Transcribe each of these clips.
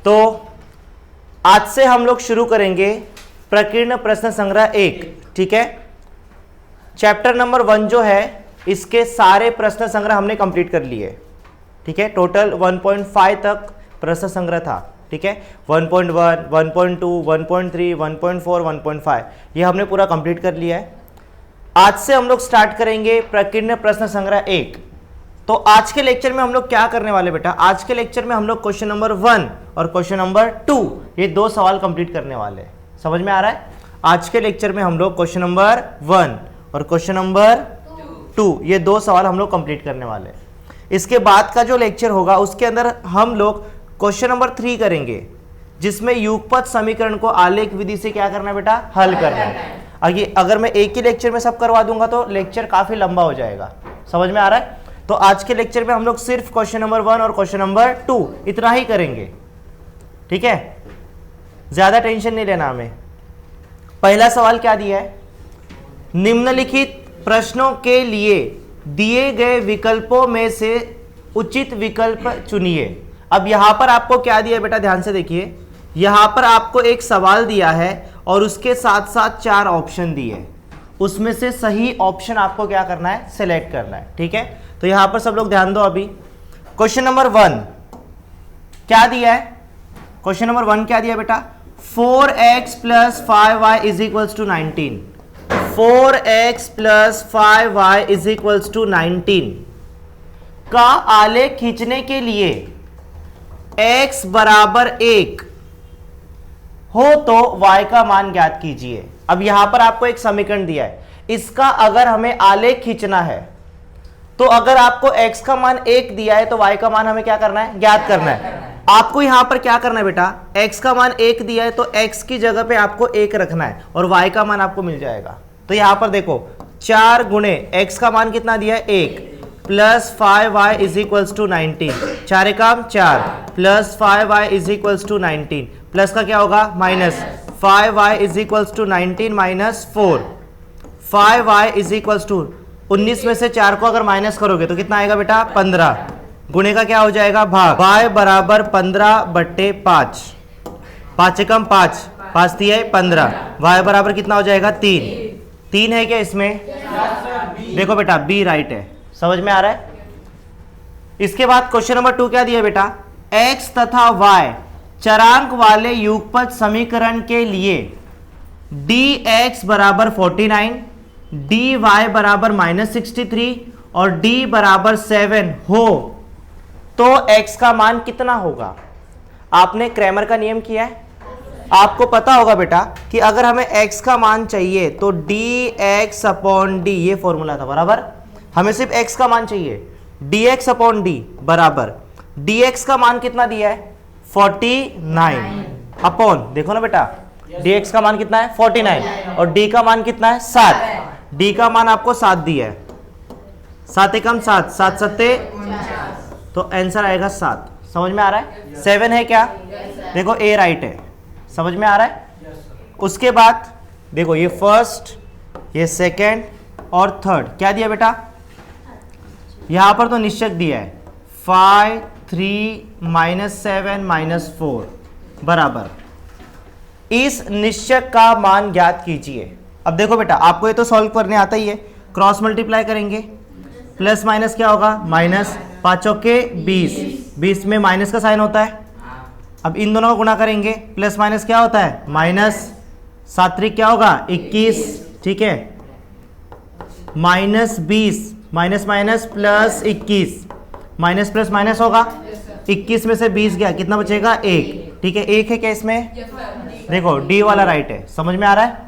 तो आज से हम लोग शुरू करेंगे प्रकीर्ण प्रश्न संग्रह 1। ठीक है, चैप्टर नंबर 1 जो है इसके सारे प्रश्न संग्रह हमने कंप्लीट कर लिए। ठीक है, टोटल 1.5 तक प्रश्न संग्रह था। ठीक है, 1.1, 1.2, 1.3, 1.4, 1.5 ये हमने पूरा कंप्लीट कर लिया है। आज से हम लोग स्टार्ट करेंगे प्रकीर्ण प्रश्न संग्रह 1। तो आज के लेक्चर में हम लोग क्या करने वाले बेटा, आज के लेक्चर में हम लोग क्वेश्चन नंबर 1 और क्वेश्चन नंबर 2 ये 2 सवाल कंप्लीट करने वाले हैं। समझ में आ रहा है? आज के लेक्चर में हम लोग क्वेश्चन नंबर 1 और क्वेश्चन नंबर 2 ये 2 सवाल हम लोग कंप्लीट करने वाले हैं। इसके बाद का जो लेक्चर होगा उसके अंदर हम लोग क्वेश्चन नंबर 3 करेंगे, जिसमें युगपत समीकरण को आलेख विधि से क्या करना है बेटा, हल करना है। अगर मैं एक ही लेक्चर में सब करवा दूंगा तो लेक्चर काफी लंबा हो जाएगा। समझ में आ रहा है? तो आज के लेक्चर में हम लोग सिर्फ क्वेश्चन नंबर 1 और क्वेश्चन नंबर 2 इतना ही करेंगे। ठीक है, ज्यादा टेंशन नहीं लेना हमें। पहला सवाल क्या दिया है, निम्नलिखित प्रश्नों के लिए दिए गए विकल्पों में से उचित विकल्प चुनिए। अब यहां पर आपको क्या दिया है बेटा, ध्यान से देखिए। यहां पर आपको एक सवाल दिया है और उसके साथ साथ 4 ऑप्शन दिए, उसमें से सही ऑप्शन आपको क्या करना है, सिलेक्ट करना है। ठीक है, तो यहां पर सब लोग ध्यान दो। अभी क्वेश्चन नंबर 1 क्या दिया है, क्वेश्चन नंबर 1 क्या दिया बेटा, 4x + 5y = 19। 4x + 5y = 19 का आलेख खींचने के लिए x = 1 हो तो y का मान ज्ञात कीजिए। अब यहां पर आपको एक समीकरण दिया है, इसका अगर हमें आलेख खींचना है तो अगर आपको x का मान 1 दिया है तो y का मान हमें क्या करना है, ज्ञात करना है। आपको यहां पर क्या करना है बेटा, x का मान 1 दिया है तो x की जगह पे आपको 1 रखना है और y का मान आपको मिल जाएगा। तो यहां पर देखो 4 गुणे x का मान कितना दिया है, 1 + 5y = 19। 4 काम 4 + 5y = 19 प्लस का क्या होगा, माइनस 5y = 19 माइनस 4। 5y 19 में से 4 को अगर माइनस करोगे तो कितना आएगा बेटा, 15। गुणे का क्या हो जाएगा, भाग। y = 15/5। 5 कम 5, 5 दिया है 15। y बराबर कितना हो जाएगा, 3 है क्या इसमें? देखो बेटा बी राइट है। समझ में आ रहा है? इसके बाद क्वेश्चन नंबर 2 क्या दिया बेटा, x तथा y चरांक वाले युगपत समीकरण के लिए dx = 49, dy = -63 और d = 7 हो तो x का मान कितना होगा। आपने क्रैमर का नियम किया है, आपको पता होगा बेटा कि अगर हमें x का मान चाहिए तो dx/d ये फॉर्मूला था बराबर। हमें सिर्फ x का मान चाहिए, dx/d बराबर dx का मान कितना दिया है, 49 अपॉन, देखो ना बेटा dx का मान कितना है 49 और d का मान कितना है 7। d का मान आपको 7 दिया है, 7 एकम 7, 7 सत्ते तो आंसर आएगा 7। समझ में आ रहा है? 7 है क्या, देखो a राइट है। समझ में आ रहा है? उसके बाद देखो ये फर्स्ट, ये सेकंड और थर्ड क्या दिया बेटा, यहां पर तो निश्चक दिया है 5, 3, -7, -4 बराबर। इस निश्चक का मान ज्ञात कीजिए। अब देखो बेटा आपको ये तो सॉल्व करने आता ही है, क्रॉस मल्टीप्लाई करेंगे, प्लस माइनस क्या होगा, माइनस 5 चौके 20, 20 में माइनस का साइन होता है। अब इन दोनों को गुणा करेंगे, प्लस माइनस क्या होता है, माइनस, 7 त्रिक क्या होगा 21। ठीक है, -20 minus minus plus 21, minus plus minus होगा, 21 में से 20 गया, कितना बचेगा 1। ठीक है, 1 है क्या इसमें, देखो डी वाला राइट है। समझ में आ रहा है?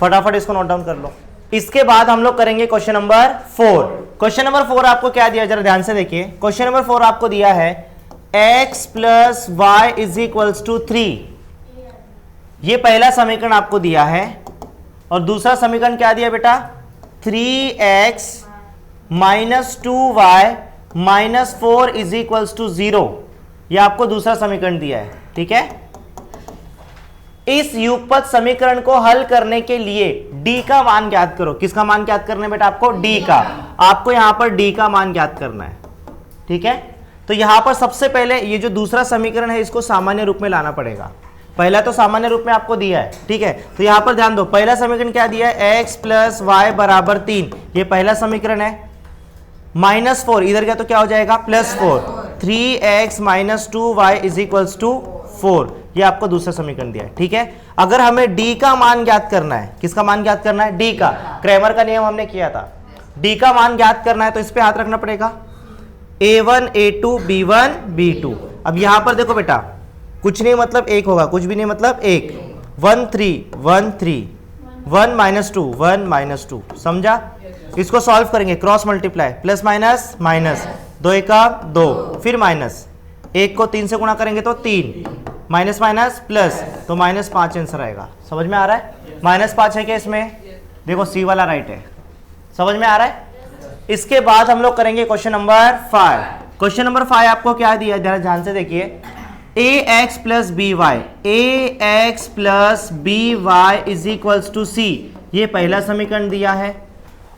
फटाफट इसको नोट डाउन कर लो। इसके बाद हम लोग करेंगे क्वेश्चन नंबर 4। क्वेश्चन नंबर 4 आपको क्या दिया, जरा ध्यान से देखिए। क्वेश्चन नंबर 4 आपको दिया है x + y = 3। ये पहला समीकरण आपको दिया है और दूसरा समीकरण क्या दिया बेटा, 3x - 2y - 4 = 0। ये आपको दूसरा समीकरण दिया है। ठीक है, इस युगपत समीकरण को हल करने के लिए d का मान ज्ञात करो। किसका मान ज्ञात करना है बेटा, आपको d का। आपको यहां पर d का मान ज्ञात करना है। ठीक है, तो यहां पर सबसे पहले ये जो दूसरा समीकरण है इसको सामान्य रूप में लाना पड़ेगा। पहला तो सामान्य रूप में आपको दिया है, ठीक है। तो यहां पर ध्यान दो, पहला समीकरण क्या दिया है, x प्लस वाई बराबर 3, ये पहला समीकरण है। -4 इधर गया तो क्या हो जाएगा, +4, 3x - 2y = 4, ये आपको दूसरा समीकरण दिया है, ठीक है। अगर हमें d का मान ज्ञात करना है, किसका मान ज्ञात करना है, d का, क्रैमर का नियम हमने किया था, d का मान ज्ञात करना है तो इस पे हाथ रखना पड़ेगा, a1 a2 b1 b2। अब यहां पर देखो बेटा, कुछ नहीं मतलब 1 होगा, कुछ भी नहीं मतलब 1, 1 3 1 3 1 - 2 1 - 2, समझा। इसको सॉल्व करेंगे, cross multiply, plus minus minus, 2 1 2, फिर माइनस, 1 को 3 से गुणा करेंगे तो 3, माइनस माइनस प्लस, तो -5 आंसर आएगा। समझ में आ रहा है, -5 है क्या इसमें, देखो सी वाला राइट है, समझ में आ रहा है। इसके बाद हम लोग करेंगे क्वेश्चन नंबर 5। क्वेश्चन नंबर 5 आपको क्या दिया, जरा ध्यान से देखिए, ax plus B Y, ax plus B Y = c, ये पहला समीकरण दिया है।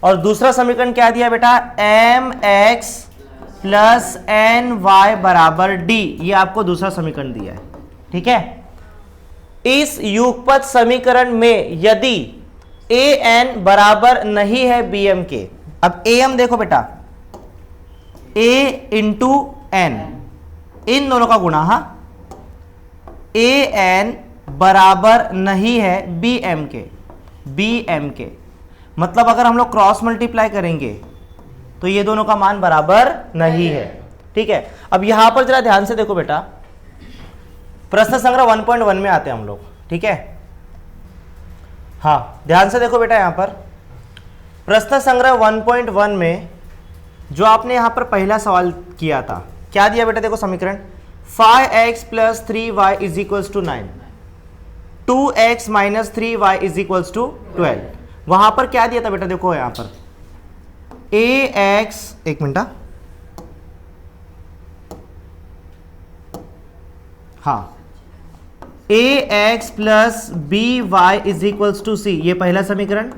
और दूसरा समीकरण क्या दिया बेटा, mx प्लस ny बराबर d, ये आपको दूसरा समीकरण दिया है, ठीक है। इस युगपत समीकरण में यदि an बराबर नहीं है bm के, अब am देखो बेटा, a इंटू n, इन दोनों का गुणा, हाँ, an बराबर नहीं है bm के, मतलब अगर हम लोग क्रॉस मल्टीप्लाई करेंगे तो ये दोनों का मान बराबर नहीं है, ठीक है। अब यहां पर जरा ध्यान से देखो बेटा, प्रश्न संग्रह 1.1 में आते हैं हम लोग, ठीक है। हाँ, ध्यान से देखो बेटा, यहां पर प्रश्न संग्रह 1.1 में जो आपने यहां पर पहला सवाल किया था, क्या दिया बेटा, देखो समीकरण 5x + 3y = 9, 2x - 3y = 12। वहां पर क्या दिया था बेटा, देखो यहां पर ax, एक मिनट, हाँ, ax प्लस by = c, ये पहला समीकरण।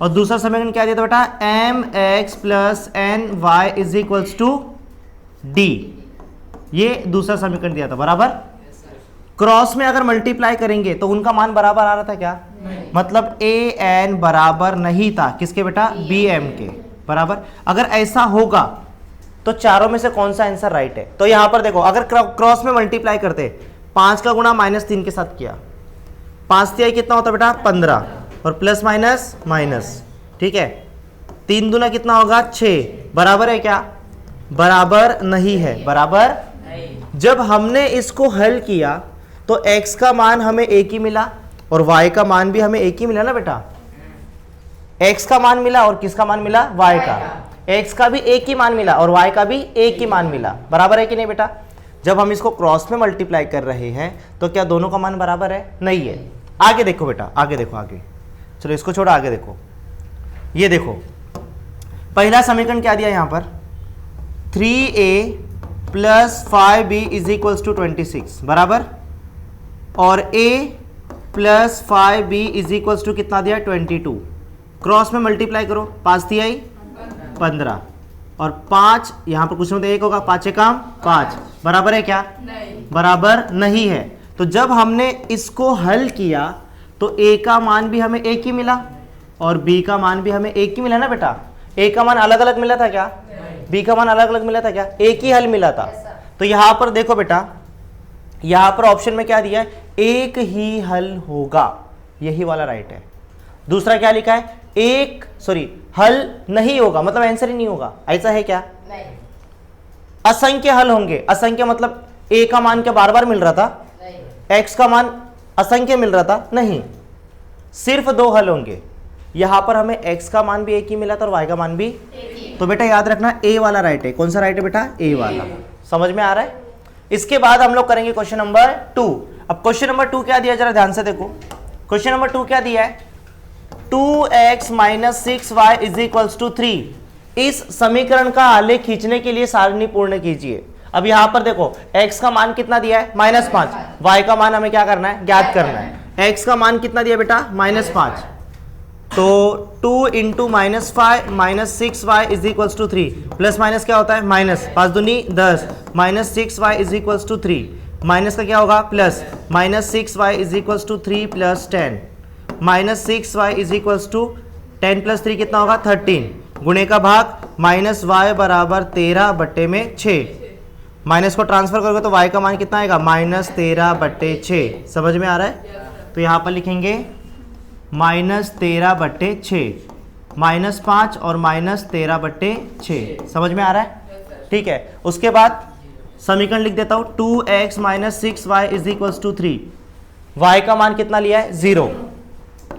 और दूसरा समीकरण क्या दिया था बेटा, mx प्लस ny = d, ये दूसरा समीकरण दिया था, बराबर। क्रॉस में अगर मल्टीप्लाई करेंगे तो उनका मान बराबर आ रहा था क्या, मतलब an बराबर नहीं था किसके बेटा, bm के, बराबर। अगर ऐसा होगा तो चारों में से कौन सा आंसर राइट है, तो यहां पर देखो, अगर क्रॉस में मल्टीप्लाई करते, 5 का गुणा -3 के साथ किया, 5 तिहाई कितना होता बेटा, 15, और प्लस माइनस माइनस, ठीक है, 3 दूना कितना होगा, 6, बराबर है क्या, बराबर नहीं है, बराबर। जब हमने इसको हल किया तो x का मान हमें एक ही मिला और y का मान भी हमें एक ही मिला ना बेटा, x का मान मिला और किसका मान मिला, y का, x का भी एक ही मान मिला और y का भी एक ही मान मिला, बराबर है कि नहीं बेटा। जब हम इसको क्रॉस में मल्टीप्लाई कर रहे हैं तो क्या दोनों का मान बराबर है, नहीं है। आगे देखो बेटा, आगे देखो, आगे चलो, इसको छोड़ो, आगे देखो, ये देखो पहला समीकरण क्या दिया यहां पर, 3a प्लस 5b = 26, बराबर, और a प्लस 5b = कितना दिया, 22। क्रॉस में मल्टीप्लाई करो, 5 तिहाई 15, और 5 यहां पर कुछ नहीं, 1 होगा, 5 एकम 5, बराबर है क्या, नहीं, बराबर नहीं है। तो जब हमने इसको हल किया तो a का मान भी हमें एक ही मिला और b का मान भी हमें एक ही मिला ना बेटा। a का मान अलग अलग मिला था क्या, b का मान अलग अलग मिला था क्या, एक ही हल मिला था। तो यहां पर देखो बेटा, यहां पर ऑप्शन में क्या दिया है, एक ही हल होगा, यही वाला राइट है। दूसरा क्या लिखा है, हल नहीं होगा, मतलब आंसर ही नहीं होगा, ऐसा है क्या, नहीं। असंख्य हल होंगे, असंख्य मतलब a का मान क्या बार बार मिल रहा था, नहीं। x का मान असंख्य मिल रहा था, नहीं, सिर्फ 2 हल होंगे। यहां पर हमें x का मान भी एक ही मिला था और y का मान भी एक ही। तो बेटा याद रखना, a वाला राइट है। कौन सा राइट है बेटा, a वाला, समझ में आ रहा है। इसके बाद हम लोग करेंगे क्वेश्चन नंबर 2। अब क्वेश्चन नंबर 2 क्या दिया, जरा ध्यान से देखो, क्वेश्चन नंबर 2 क्या दिया है, 2x - 6y = 3। इस समीकरण का आलेख खींचने के लिए सारणी पूर्ण कीजिए। अब यहां पर देखो, x का मान कितना दिया है, -5, y का मान हमें क्या करना है, ज्ञात करना है। x का मान कितना दिया बेटा, -5, तो 2 into -6y is equals to 3, plus minus क्या होता है माइनस, 5 दूनी 10, -6y is equals to 3, minus का क्या होगा plus, -6y is equals to 3 plus 10, -6y is equals to 10 plus 3 कितना होगा 13, गुणे का भाग -y बराबर 13/6, माइनस को ट्रांसफर करोगे तो y का मान कितना आएगा -13/6, समझ में आ रहा है। तो यहाँ पर लिखेंगे -13/6, -5 और -13/6, समझ में आ रहा है, ठीक है। उसके बाद समीकरण लिख देता हूँ 2x - 6y is equals to 3, y का मान कितना लिया है 0,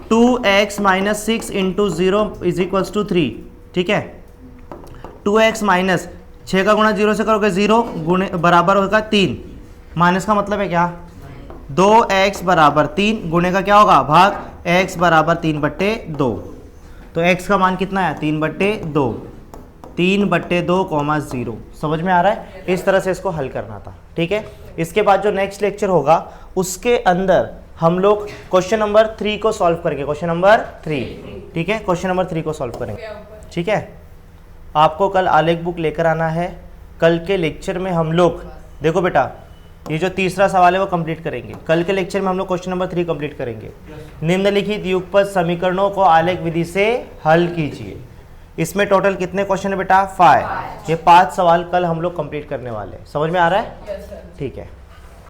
2x - 6 into 0 is equals to 3, ठीक है। 2x माइनस 6 का गुणा 0 से करोगे 0 गुणे बराबर होगा 3, माइनस का मतलब है क्या 2x बराबर 3, गुणे का क्या होगा भाग x बराबर 3/2, तो x का मान कितना है 3/2, 3/2, 0, समझ में आ रहा है। इस तरह से इसको हल करना था, ठीक है। इसके बाद जो नेक्स्ट लेक्चर होगा उसके अंदर हम लोग क्वेश्चन नंबर 3 को सॉल्व करेंगे, क्वेश्चन नंबर 3, ठीक है, क्वेश्चन नंबर 3 को सॉल्व करेंगे, ठीक है। आपको कल आलेख बुक लेकर आना है। कल के लेक्चर में हम लोग देखो बेटा, ये जो तीसरा सवाल है वो कंप्लीट करेंगे। कल के लेक्चर में हम लोग क्वेश्चन नंबर 3 कंप्लीट करेंगे। निम्नलिखित युगपत समीकरणों को आलेख विधि से हल कीजिए। इसमें टोटल कितने क्वेश्चन है बेटा 5, ये 5 सवाल कल हम लोग कंप्लीट करने वाले हैं, समझ में आ रहा है, ठीक है।